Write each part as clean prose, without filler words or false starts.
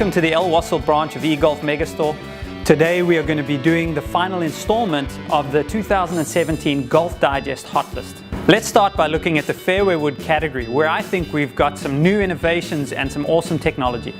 Welcome to the El Wassel branch of eGolf Megastore. Today we are going to be doing the final installment of the 2017 Golf Digest Hot List. Let's start by looking at the fairway wood category, where I think we've got some new innovations and some awesome technology.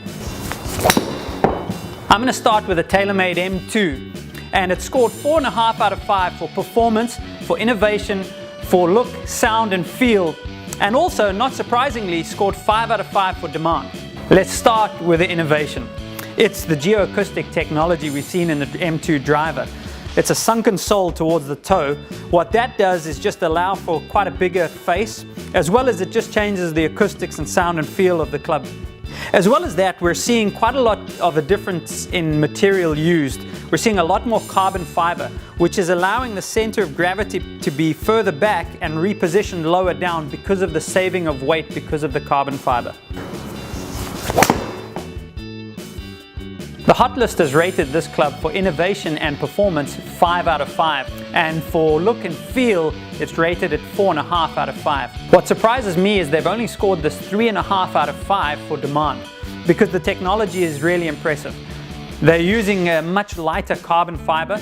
I'm going to start with a Tailor-Made M2, and it scored 4.5 out of 5 for performance, for innovation, for look, sound and feel, and also, not surprisingly, scored 5 out of 5 for demand. Let's start with the innovation. It's the geoacoustic technology we've seen in the M2 driver. It's a sunken sole towards the toe. What that does is just allow for quite a bigger face, as well as it just changes the acoustics and sound and feel of the club. As well as that, we're seeing quite a lot of a difference in material used. We're seeing a lot more carbon fiber, which is allowing the center of gravity to be further back and repositioned lower down because of the saving of weight because of the carbon fiber. The Hot List has rated this club for innovation and performance 5 out of 5, and for look and feel it's rated at 4.5 out of 5. What surprises me is they've only scored this 3.5 out of 5 for demand, because the technology is really impressive. They're using a much lighter carbon fiber,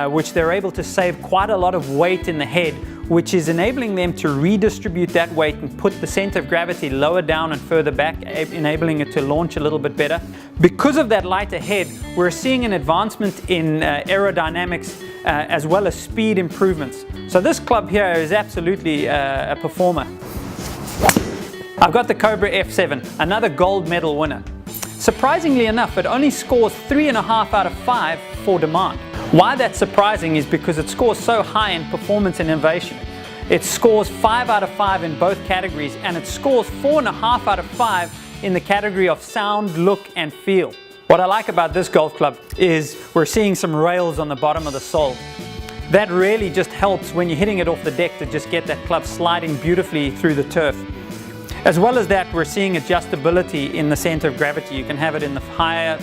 which they're able to save quite a lot of weight in the head, which is enabling them to redistribute that weight and put the center of gravity lower down and further back, enabling it to launch a little bit better. Because of that lighter head, we're seeing an advancement in aerodynamics as well as speed improvements. So this club here is absolutely a performer. I've got the Cobra F7, another gold medal winner. Surprisingly enough, it only scores 3.5 out of 5 for demand. Why that's surprising is because it scores so high in performance and innovation. It scores 5 out of 5 in both categories, and it scores 4.5 out of 5 in the category of sound, look and feel. What I like about this golf club is we're seeing some rails on the bottom of the sole. That really just helps when you're hitting it off the deck to just get that club sliding beautifully through the turf. As well as that, we're seeing adjustability in the center of gravity. You can have it in the higher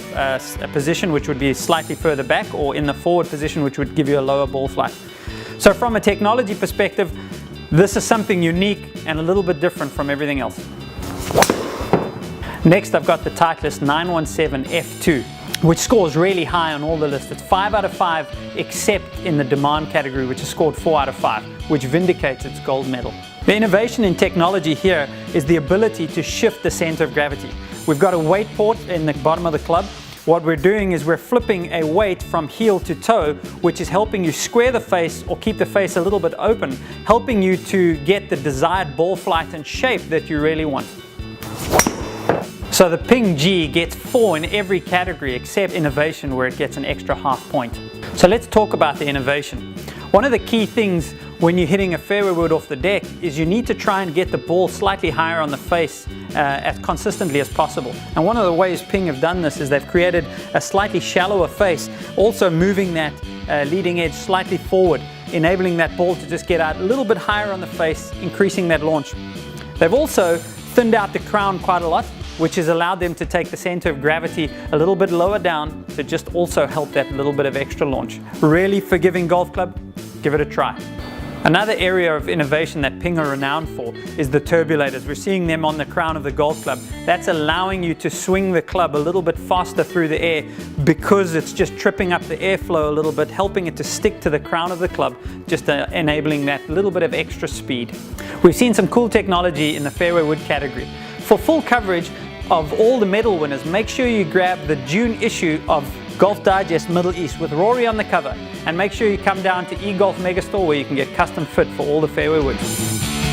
position, which would be slightly further back, or in the forward position, which would give you a lower ball flight. So from a technology perspective, this is something unique and a little bit different from everything else. Next, I've got the Titleist 917 F2, which scores really high on all the lists. It's 5 out of 5, except in the demand category, which has scored 4 out of 5, which vindicates its gold medal. The innovation in technology here is the ability to shift the center of gravity. We've got a weight port in the bottom of the club. What we're doing is we're flipping a weight from heel to toe, which is helping you square the face or keep the face a little bit open, helping you to get the desired ball flight and shape that you really want. So the Ping G gets 4 in every category except innovation, where it gets an extra half point. So let's talk about the innovation. One of the key things when you're hitting a fairway wood off the deck is you need to try and get the ball slightly higher on the face as consistently as possible. And one of the ways Ping have done this is they've created a slightly shallower face, also moving that leading edge slightly forward, enabling that ball to just get out a little bit higher on the face, increasing that launch. They've also thinned out the crown quite a lot, which has allowed them to take the center of gravity a little bit lower down to just also help that little bit of extra launch. Really forgiving golf club, give it a try. Another area of innovation that Ping are renowned for is the turbulators. We're seeing them on the crown of the golf club. That's allowing you to swing the club a little bit faster through the air because it's just tripping up the airflow a little bit, helping it to stick to the crown of the club, just enabling that little bit of extra speed. We've seen some cool technology in the fairway wood category. For full coverage of all the medal winners, make sure you grab the June issue of Golf Digest Middle East with Rory on the cover, and make sure you come down to eGolfMegastore, where you can get custom fit for all the fairway woods.